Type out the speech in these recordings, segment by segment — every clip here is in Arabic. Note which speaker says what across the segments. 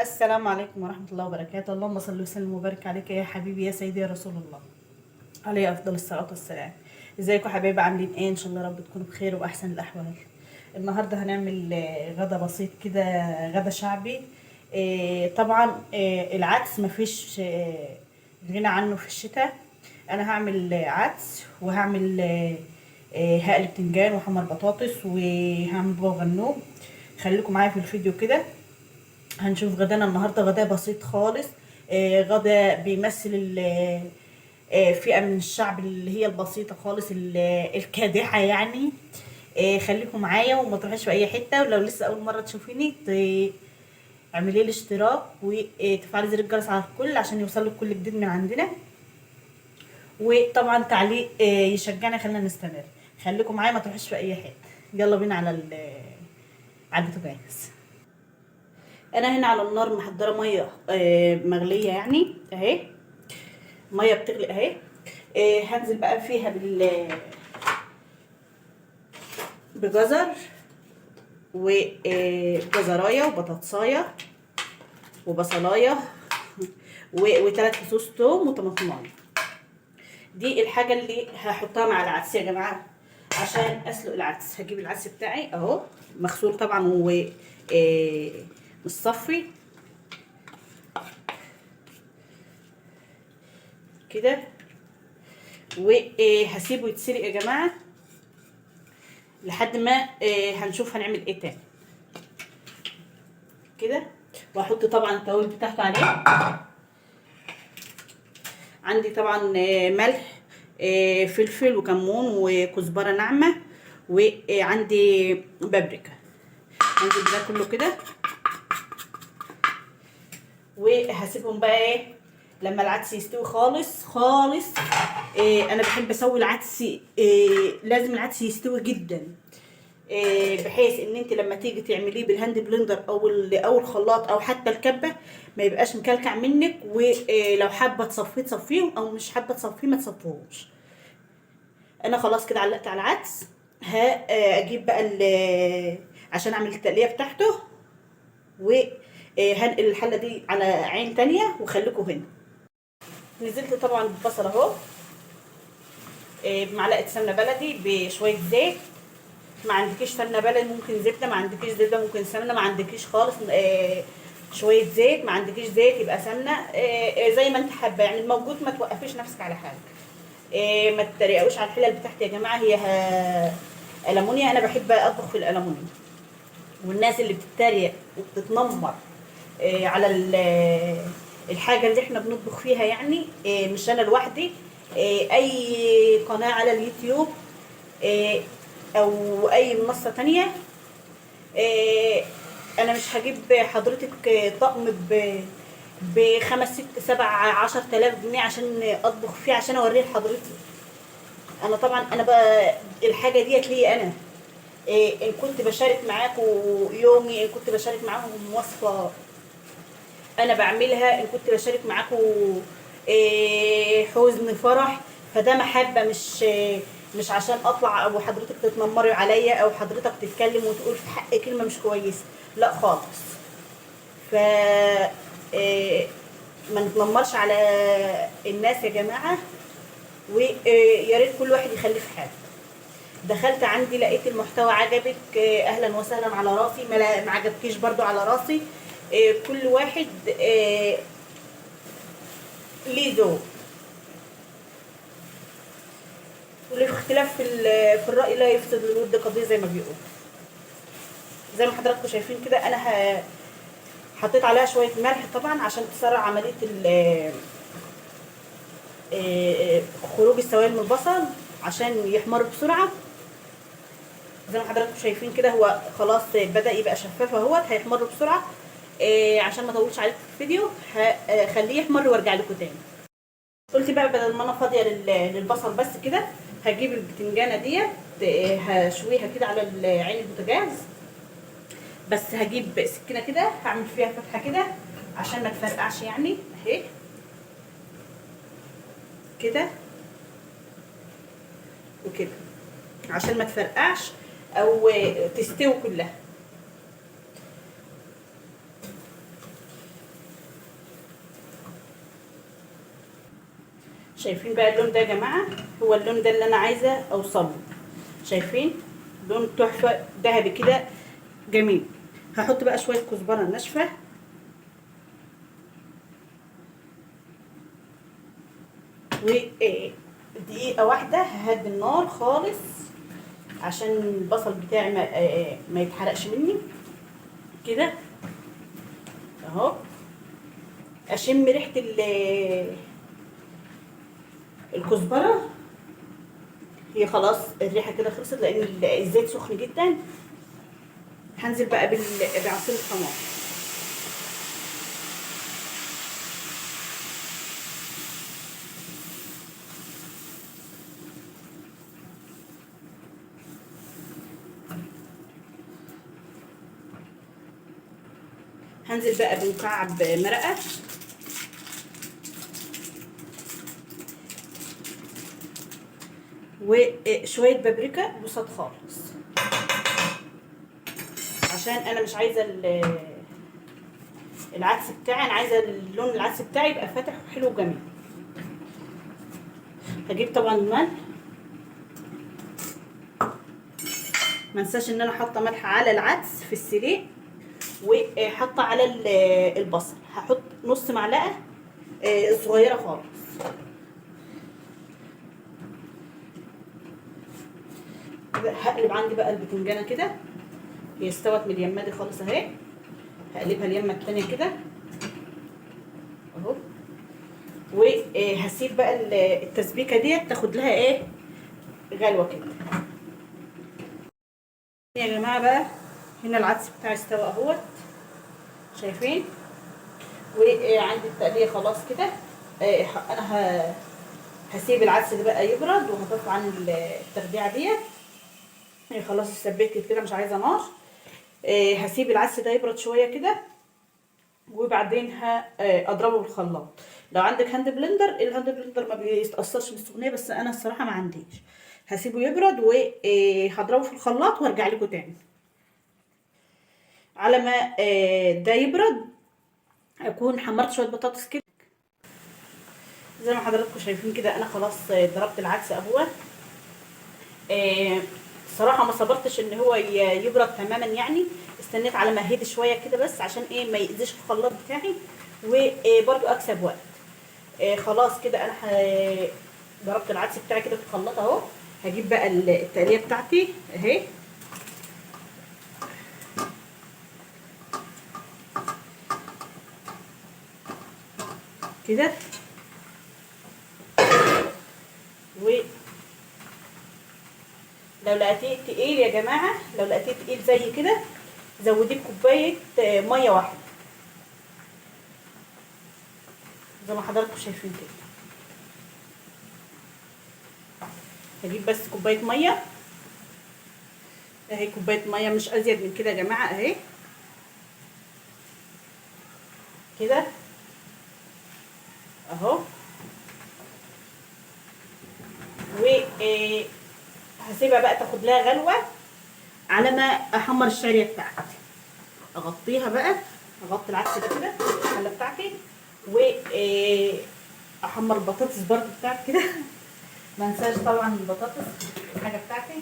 Speaker 1: السلام عليكم ورحمة الله وبركاته. اللهم صل وسلم وبارك عليك يا حبيبي يا سيدي يا رسول الله، عليه أفضل الصلاة والسلام. ازيكم يا حبايبي؟ عاملين ايه؟ ان شاء الله رب تكونوا بخير وأحسن الأحوال. النهاردة هنعمل غدا بسيط كده، غدا شعبي. طبعا العدس مفيش غنى عنه في الشتاء. أنا هعمل عدس وهعمل هقلي بتنجان وحمر بطاطس وهعمل بابا غنوج. خليكم معايا في الفيديو كده. هنشوف غدانا النهارده، غدا بسيط خالص. غدا بيمثل فئة من الشعب اللي هي البسيطة خالص، الكادحة يعني. خليكم معايا وما تروحيش في اي حتة، ولو لسه اول مرة تشوفيني اعملي لي اشتراك وتفعلي زر الجرس على الكل عشان يوصلك كل جديد من عندنا، وطبعا تعليق يشجعنا خلينا نستمر. خليكم معايا ما تروحيش في اي حتة. يلا بينا على البوتاجاز. انا هنا على النار محضره ميه مغليه يعني اهي، ميه بتغلي اهي. هنزل بقى فيها بجزر وجزرايه وبطاطسايه وبصلايه وثلاث فصوص توم وطماطمايه. دي الحاجه اللي هحطها مع العدس يا جماعه. عشان اسلق العدس هجيب العدس بتاعي اهو، مغسول طبعا مصفي كده، وهسيبه يتسلق يا جماعه لحد ما هنشوف هنعمل ايه تاني كده. واحط طبعا التوابل بتاعته عليه. عندي طبعا ملح، فلفل وكمون وكزبره ناعمه، وعندي بابريكا. هنزل ده كله كده وهسيبهم بقى ايه لما العدس يستوي خالص خالص. انا بحب اسوي العدس، لازم العدس يستوي جدا، بحيث ان انت لما تيجي تعمليه بالهاند بلندر او الخلاط او حتى الكبه ما يبقاش مكلكع منك. ولو حابه تصفيه او مش حابه تصفيه ما تصفوش. انا خلاص كده علقت على العدس. اجيب بقى عشان اعمل التقليه بتاعته، وهنقل الحله دي على عين تانية وخليكم هنا. نزلت طبعا بالبصل اهو، بمعلقه سمنه بلدي بشويه زيت. ما عندكيش سمنه بلدي ممكن زبده، ما عندكيش زبده ممكن سمنه، ما عندكيش خالص شويه زيت، ما عندكيش زيت يبقى سمنه. زي ما انت حابه يعني، الموجود. ما توقفيش نفسك على حاجه. ما تتريقوش على الحلل بتاعتي يا جماعه، هي ألمونيا. انا بحب اطبخ في الألمونيا. والناس اللي بتتريق وبتتنمر على الحاجه اللي احنا بنطبخ فيها يعني، مش انا لوحدي. اي قناه على اليوتيوب او اي منصه تانية، انا مش هجيب حضرتك طقم بخمس ست سبع 10,000 جنيه عشان اطبخ فيه عشان اوريه لحضرتك. انا طبعا انا بقى الحاجه ديت ليا انا. ان كنت بشارك معاكم يومي، ان كنت بشارك معاكم وصفه انا بعملها، ان كنت بشارك معاكم حزن فرح، فده محبه، مش عشان اطلع او حضرتك تتنمري عليا او حضرتك تتكلم وتقول في حق كلمه مش كويسه، لا خالص. ف ما نتنمرش على الناس يا جماعه، ويا ريت كل واحد يخلي في حاله. دخلت عندي لقيت المحتوى عجبك، اهلا وسهلا على راسي. ما عجبكيش برضو على راسي. كل واحد ليه ذوق، والاختلاف في الرأي لا يفسد للود قضية زي ما بيقول. زي ما حضراتكم شايفين كده انا حطيت عليها شوية ملح طبعا عشان تسرع عملية خروج السوائل من البصل عشان يحمر بسرعة. زي ما حضراتكم شايفين كده هو خلاص بدأ يبقى شفاف اهوت، هيحمر بسرعة. عشان ما اطولش عليكم في الفيديو هخليه يحمر وارجع لكم تاني. قلت بقى بدل ما انا فاضيه للبصل بس كده، هجيب البتنجانه ديت هشويها كده على عين البوتاجاز. بس هجيب سكينه كده هعمل فيها فتحه كده عشان ما تفرقعش يعني اهي كده وكده، عشان ما تفرقعش او تستوي كلها. شايفين بقى اللون ده يا جماعه؟ هو اللون ده اللي انا عايزه اوصله. شايفين لون تحفه ذهبي كده جميل. هحط بقى شويه كزبره ناشفه ودقيقه واحده ههدي النار خالص عشان البصل بتاعي ما يتحرقش مني كده اهو. اشم ريحه الكزبره. هي خلاص الريحه كده خلصت لان الزيت سخن جدا. هنزل بقى بعصير الطماطم. هنزل بقى بمكعب مرقه وشويه بابريكا بساط خالص عشان انا مش عايزه العدس بتاعي، انا عايزه اللون العدس بتاعي يبقى فاتح وحلو وجميل. هجيب طبعا الملح، ما انساش ان انا حاطه ملح على العدس في السليق وحاطه على البصل. هحط نص معلقه صغيره خالص. هقلب عندي بقى البتنجانه كده، هي استوت من اليمه دي خالص اهي. هقلبها اليمه التانيه كده اهو. وهسيب بقى التسبيكه ديت تاخد لها ايه غلوه كده. يا جماعه بقى هنا العدس بتاعي استوى اهوت شايفين. وعندي التقليه خلاص كده. انا هسيب العدس ده بقى يبرد وهطفي عن التخديعه ديت. خلاص اتسبكت كده مش عايزه نار. هسيب العدس ده يبرد شويه كده وبعدين اضربه بالخلاط. لو عندك هاند بلندر، الهاند بلندر ما بيتاثرش بالسخونيه بس انا الصراحه ما عنديش. هسيبه يبرد وهضربه في الخلاط وارجع لكم تاني. على ما ده يبرد اكون حمرت شويه بطاطس كده زي ما حضراتكم شايفين كده. انا خلاص ضربت العدس اهو. صراحه ما صبرتش ان هو يبرد تماما يعني، استنيت على ما هدي شويه كده بس عشان ايه ما يأذيش الخلاط بتاعي وبرده اكسب وقت. خلاص كده انا ضربت العدس بتاعي كده في الخلاط اهو. هجيب بقى التقليه بتاعتي اهي كده. ولو لقيتيه تقيل يا جماعه، لو لقيتيه تقيل زي كده زوديه بكوبايه ميه واحده زي ما حضراتكم شايفين كده. هجيب بس كوبايه ميه اهي، كوبايه ميه مش ازيد من كده يا جماعه اهي كده اهو. وهسيبها بقى تاخد لها غلوه على ما احمر الشعريه بتاعتي. اغطيها بقى، اغطي العدس ده كده الحله بتاعتي واحمر البطاطس برده بتاعتي كده. ما انساش طبعا البطاطس الحاجه بتاعتي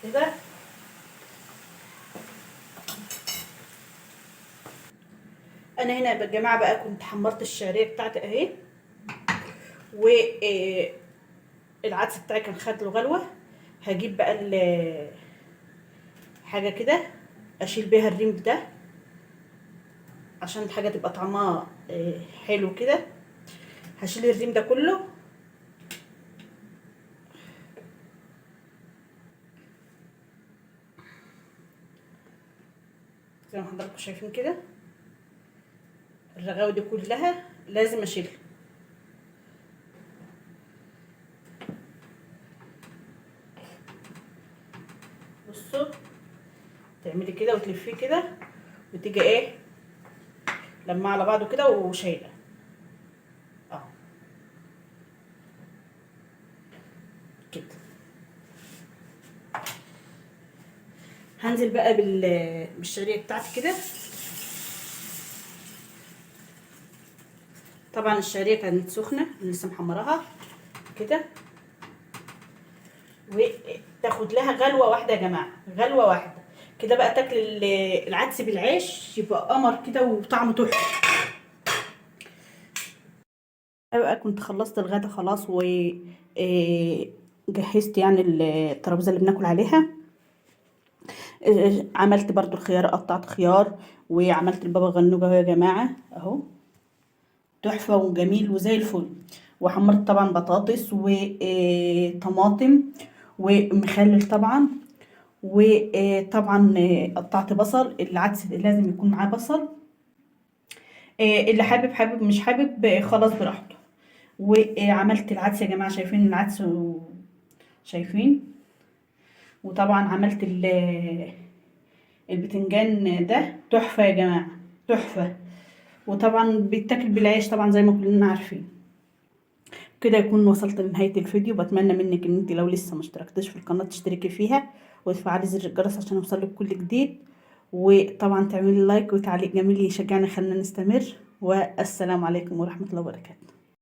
Speaker 1: كده. انا هنا يا جماعه بقى كنت حمرت الشعريه بتاعتي اهي والعدس بتاعي كان خد له غلوه. هجيب بقى حاجه كده اشيل بيها الريم ده عشان الحاجه تبقى طعمها حلو كده. هشيل الريم ده كله زي ما حضراتكم شايفين كده. الرغاوي دي كلها لازم اشيلها. بصوا تعملي كده وتلفيه كده وتيجي ايه لما على بعضه كده وشايله اهو كده. هنزل بقى بالشعريه بتاعتي كده. طبعا الشعريه كانت سخنه لسه محمراها كده، وتاخد لها غلوه واحده يا جماعه، غلوه واحده كده بقى تاكل العدس بالعيش، يبقى قمر كده وطعمه تحفه. بقى كنت خلصت الغدا خلاص، و جهزت يعني الترابيزه اللي بناكل عليها. عملت برضو الخيار، قطعت خيار، وعملت البابا غنوجه اهو يا جماعه اهو، تحفه وجميل وزي الفل. وحمرت طبعا بطاطس وطماطم ومخلل طبعا، وطبعا قطعت بصل. العدس لازم يكون معاه بصل، اللي حابب حابب، مش حابب خلاص براحته. وعملت العدس يا جماعه، شايفين العدس شايفين. وطبعا عملت البتنجان ده تحفه يا جماعه، تحفه. وطبعا بيتاكل بالعيش طبعا زي ما كلنا عارفين. كده يكون وصلت لنهايه الفيديو. بتمنى منك ان انت لو لسه مشتركتش في القناه تشتركي فيها وتفعلي زر الجرس عشان يوصلك كل جديد، وطبعا تعملي لايك وتعليق جميل يشجعنا خلينا نستمر. والسلام عليكم ورحمه الله وبركاته.